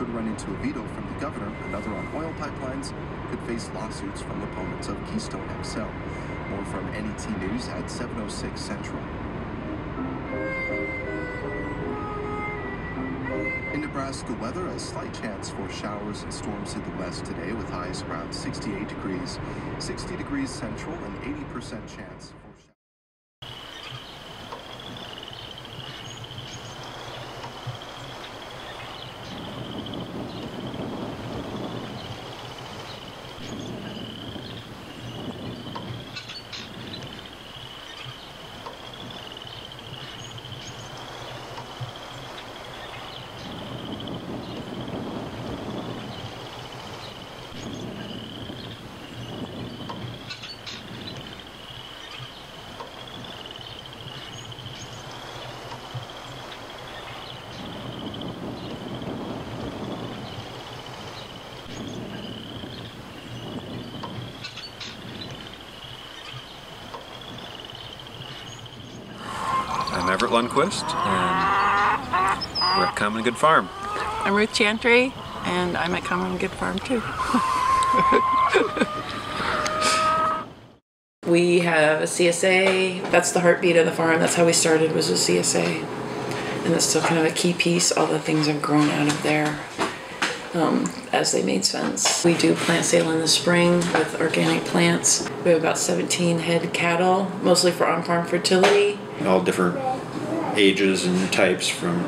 could run into a veto from the governor. Another on oil pipelines could face lawsuits from opponents of Keystone XL. More from NET News at 7:06 Central. In Nebraska weather, a slight chance for showers and storms in the west today with highs around 68 degrees, 60 degrees central, and 80% chance for showers. I'm Everett Lundquist, and we're at Common Good Farm. I'm Ruth Chantry, and I'm at Common Good Farm too. We have a CSA. That's the heartbeat of the farm. That's how we started, was a CSA. And that's still kind of a key piece. All the things have grown out of there as they made sense. We do plant sale in the spring with organic plants. We have about 17 head cattle, mostly for on-farm fertility. All different ages and types, from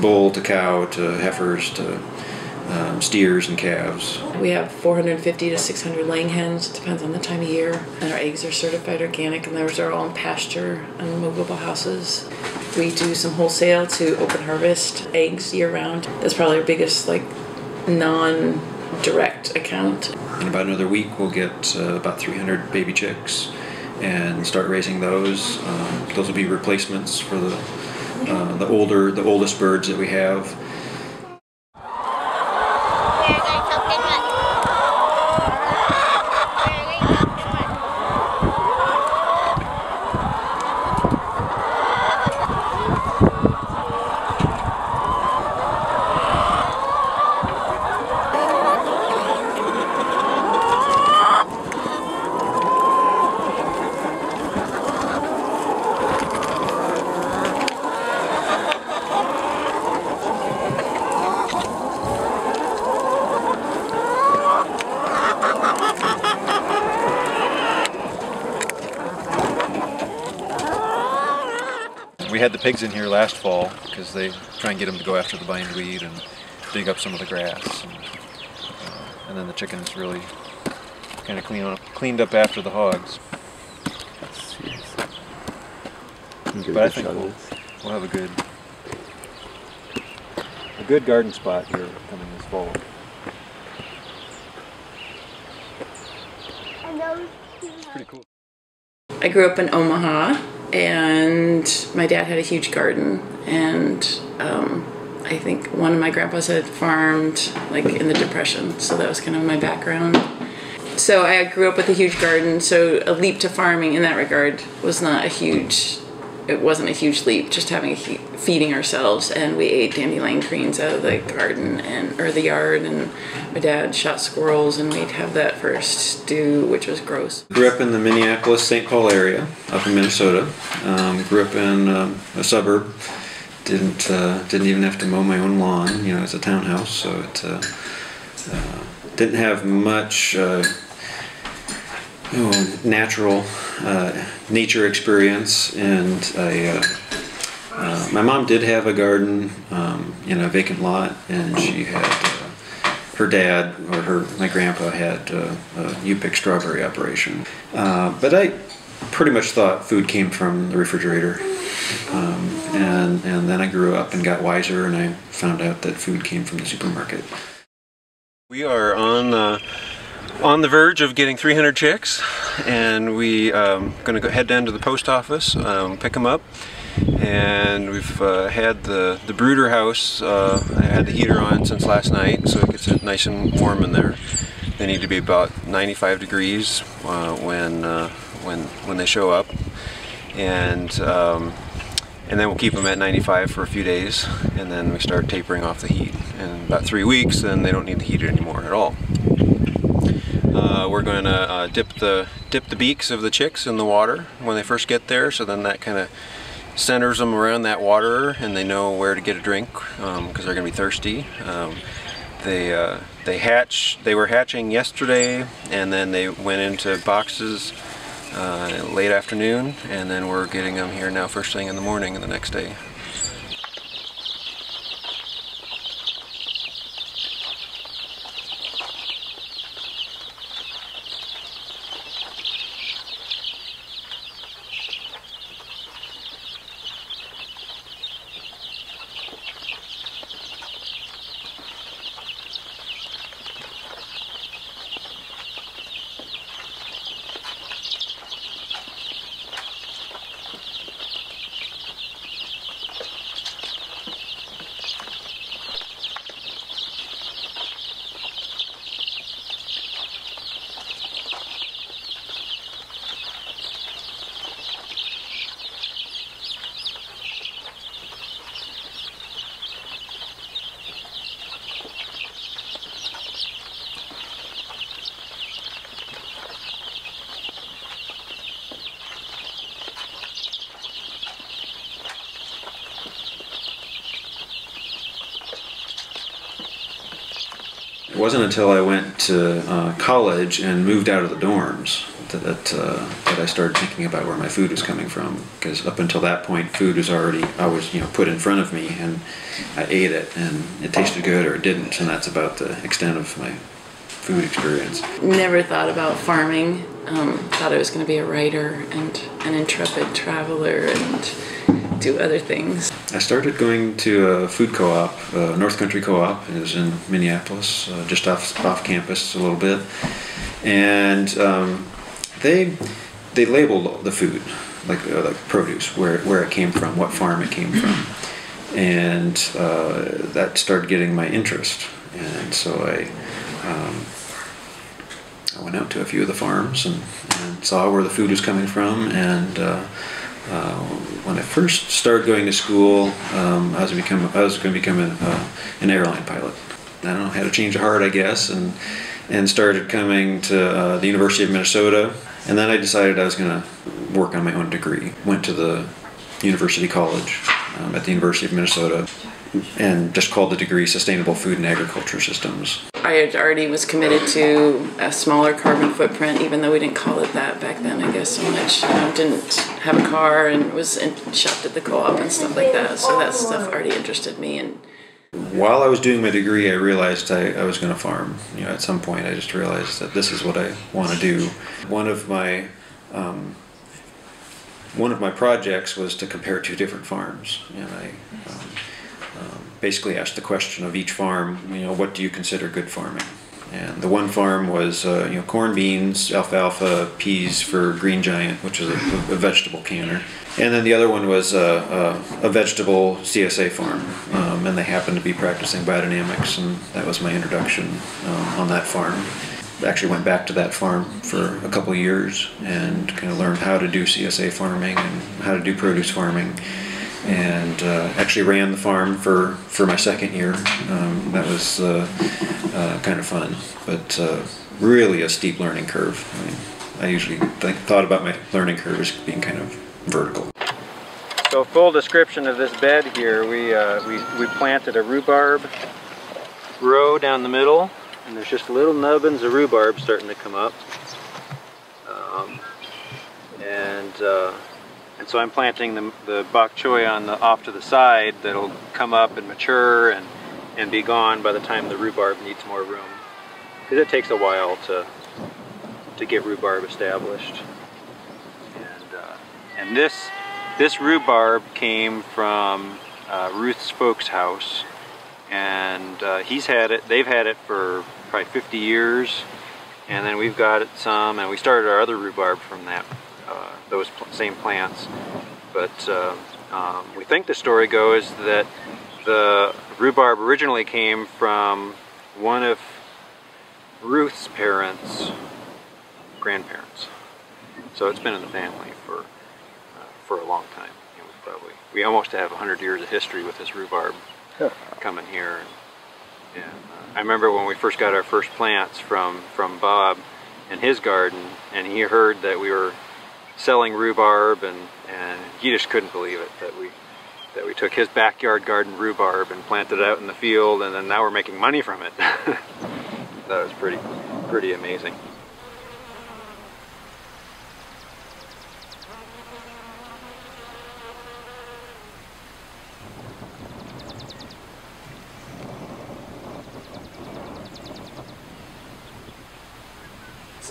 bull to cow to heifers to steers and calves. We have 450 to 600 laying hens. It depends on the time of year. And our eggs are certified organic, and those are all in pasture and movable houses. We do some wholesale to open harvest eggs year round. That's probably our biggest non-direct account. In about another week we'll get about 300 baby chicks and start raising those. Those will be replacements for the oldest birds that we have. We had the pigs in here last fall because they try and get them to go after the bindweed and dig up some of the grass. And then the chickens really kind of cleaned up after the hogs. But I think we'll have a good garden spot here coming this fall. It's pretty cool. I grew up in Omaha, and my dad had a huge garden, and I think one of my grandpas had farmed in the Depression, so that was kind of my background. So I grew up with a huge garden, so a leap to farming in that regard was not a huge, it wasn't a huge leap, just having feeding ourselves, and we ate dandelion greens out of the garden or the yard, and my dad shot squirrels, and we'd have that for stew, which was gross. Grew up in the Minneapolis-St. Paul area, up in Minnesota. Grew up in a suburb. Didn't even have to mow my own lawn. You know, it's a townhouse, so it didn't have much natural nature experience, and my mom did have a garden in a vacant lot, and she had her dad, or my grandpa had a U-pick strawberry operation. But I pretty much thought food came from the refrigerator, and then I grew up and got wiser, and I found out that food came from the supermarket. We are on the verge of getting 300 chicks, and we going to go head down to the post office, pick them up. And we've had the brooder house. I had the heater on since last night, so it gets nice and warm in there. They need to be about 95 degrees when they show up, and and then we'll keep them at 95 for a few days, and then we start tapering off the heat. In about 3 weeks, then they don't need to heat it anymore at all. We're going to dip the beaks of the chicks in the water when they first get there, so then that kind of centers them around that water, and they know where to get a drink because they're going to be thirsty. They were hatching yesterday, and then they went into boxes late afternoon, and then we're getting them here now first thing in the morning the next day. It wasn't until I went to college and moved out of the dorms that I started thinking about where my food was coming from. Because up until that point, food was already put in front of me, and I ate it, and it tasted good or it didn't, and that's about the extent of my food experience. Never thought about farming. Thought I was going to be a writer and an intrepid traveler and do other things. I started going to a food co-op, North Country Co-op. It was in Minneapolis, just off campus a little bit, and they labeled the food like produce, where it came from, what farm it came from, and that started getting my interest. And so I went out to a few of the farms and saw where the food was coming from, and when I first started going to school, I was going to become an airline pilot. I don't know, had a change of heart, I guess, and started coming to the University of Minnesota. And then I decided I was going to work on my own degree. Went to the University College at the University of Minnesota and just called the degree Sustainable Food and Agriculture Systems. I had already was committed to a smaller carbon footprint, even though we didn't call it that back then, I guess, so much. Didn't have a car and shopped at the co-op and stuff like that, so that stuff already interested me. And while I was doing my degree, I realized I was going to farm. At some point, I just realized that this is what I want to do. One of my projects was to compare two different farms, and I basically asked the question of each farm, what do you consider good farming? And the one farm was corn, beans, alfalfa, peas for Green Giant, which is a vegetable canner. And then the other one was a vegetable CSA farm, and they happened to be practicing biodynamics, and that was my introduction on that farm. I actually went back to that farm for a couple of years and kind of learned how to do CSA farming and how to do produce farming, and actually ran the farm for my second year. That was kind of fun, but really a steep learning curve. I usually thought about my learning curve as being kind of vertical. So full description of this bed here, we planted a rhubarb row down the middle, and there's just little nubbins of rhubarb starting to come up. And so I'm planting the bok choy off to the side that'll come up and mature and be gone by the time the rhubarb needs more room, because it takes a while to get rhubarb established. And this rhubarb came from Ruth's folks' house, and they've had it for probably 50 years, and then we've got it some, and we started our other rhubarb from those same plants. But we think the story goes that the rhubarb originally came from one of Ruth's parents' grandparents. So it's been in the family for a long time. It was probably we almost have 100 years of history with this rhubarb coming here. And I remember when we first got our first plants from Bob in his garden, and he heard that we were selling rhubarb, and he just couldn't believe it that we took his backyard garden rhubarb and planted it out in the field, and then now we're making money from it. That was pretty amazing.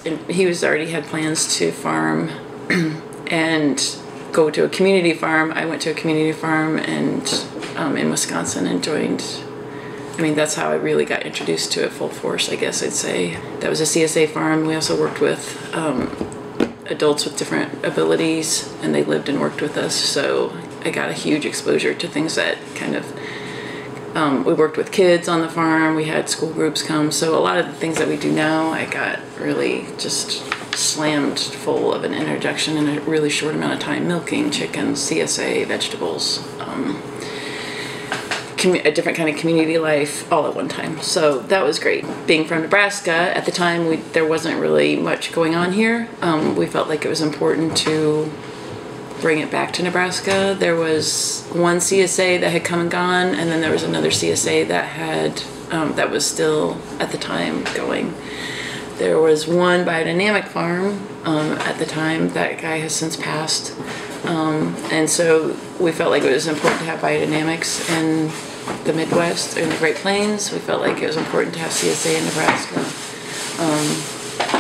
And he already had plans to farm and go to a community farm. I went to a community farm and in Wisconsin and joined. I mean, that's how I really got introduced to it full force, I guess I'd say. That was a CSA farm. We also worked with adults with different abilities, and they lived and worked with us. So I got a huge exposure to things that kind of, we worked with kids on the farm. We had school groups come. So a lot of the things that we do now, I got really just slammed full of an introduction in a really short amount of time. Milking, chickens, CSA, vegetables, a different kind of community life all at one time. So that was great. Being from Nebraska, at the time there wasn't really much going on here. We felt like it was important to bring it back to Nebraska. There was one CSA that had come and gone, and then there was another CSA that had that was still at the time going. There was one biodynamic farm at the time. That guy has since passed, and so we felt like it was important to have biodynamics in the Midwest, in the Great Plains. We felt like it was important to have CSA in Nebraska,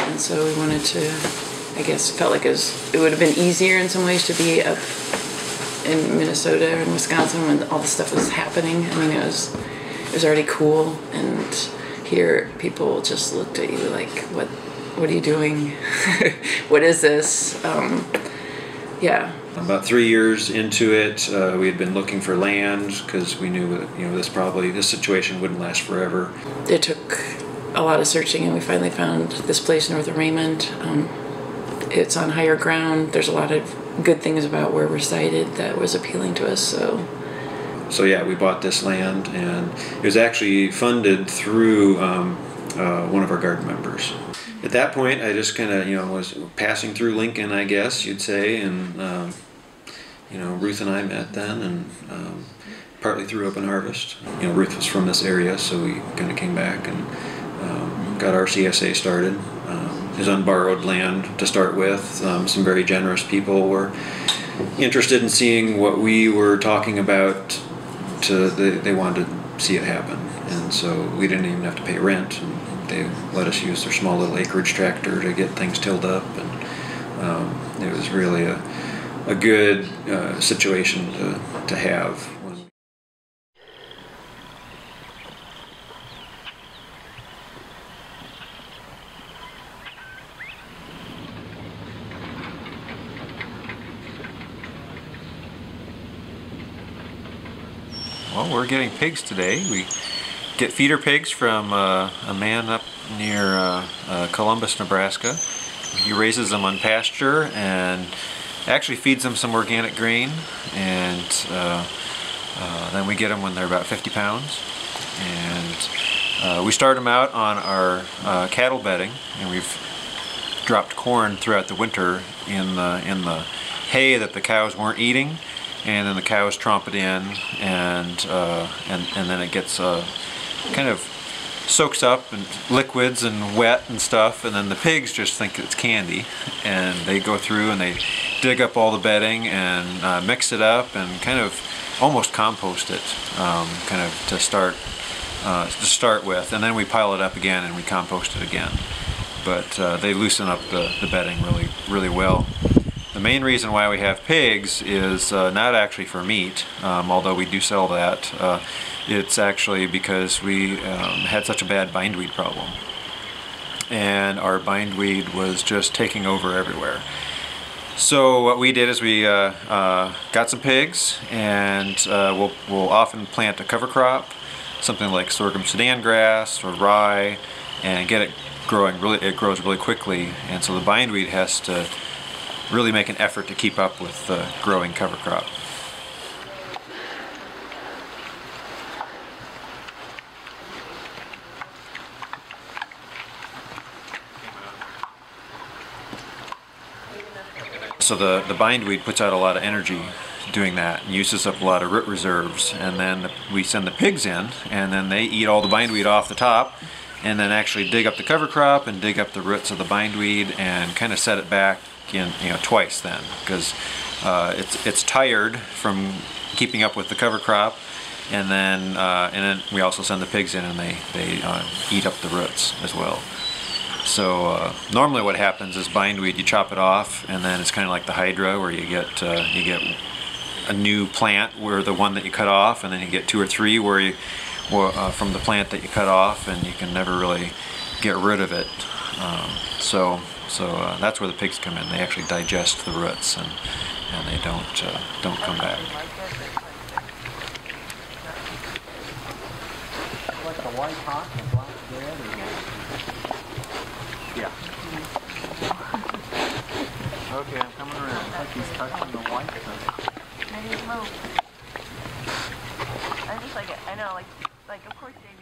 and so we wanted to, I guess, felt like it would have been easier in some ways to be up in Minnesota and Wisconsin when all this stuff was happening. I mean, it was already cool, and here people just looked at you like, what are you doing? What is this? Yeah. About 3 years into it, we had been looking for land because we knew that, you know, this situation wouldn't last forever. It took a lot of searching, and we finally found this place north of Raymond. It's on higher ground. There's a lot of good things about where we're sited that was appealing to us. So yeah, we bought this land, and it was actually funded through one of our garden members. At that point, I just kind of, you know, was passing through Lincoln, I guess you'd say, and you know, Ruth and I met then, and partly through Open Harvest. You know, Ruth was from this area, so we kind of came back and got our CSA started. It was on borrowed land to start with. Some very generous people were interested in seeing what we were talking about. They wanted to see it happen, and so we didn't even have to pay rent. And they let us use their small little acreage tractor to get things tilled up, and it was really a good situation to have. Well, we're getting pigs today. We get feeder pigs from a man up near Columbus, Nebraska. He raises them on pasture and actually feeds them some organic grain, and then we get them when they're about 50 pounds. And we start them out on our cattle bedding, and we've dropped corn throughout the winter in the hay that the cows weren't eating. And then the cows tromp it in, and then it gets kind of soaks up in liquids and wet and stuff, and then the pigs just think it's candy, and they go through and they dig up all the bedding and mix it up and kind of almost compost it, kind of to start with, and then we pile it up again and we compost it again. But they loosen up the bedding really well. The main reason why we have pigs is not actually for meat, although we do sell that. It's actually because we had such a bad bindweed problem. And our bindweed was just taking over everywhere. So what we did is we got some pigs, and we'll often plant a cover crop, something like sorghum Sudan grass or rye, and get it growing. It grows really quickly, and so the bindweed has to really make an effort to keep up with the growing cover crop. So the bindweed puts out a lot of energy doing that and uses up a lot of root reserves, and then we send the pigs in, and then they eat all the bindweed off the top, and then actually dig up the cover crop and dig up the roots of the bindweed and kind of set it back in, twice then, because it's tired from keeping up with the cover crop, and then we also send the pigs in and they eat up the roots as well. So normally what happens is bindweed, you chop it off, and then it's kind of like the hydra, where you get a new plant where the one that you cut off, and then you get 2 or 3 from the plant that you cut off, and you can never really get rid of it. So that's where the pigs come in. They actually digest the roots, and they don't come back. Like the white hot and black bread, Yeah. Okay, I'm coming around. like he's touching the white stuff. Maybe move. I just like it. I know, like of course they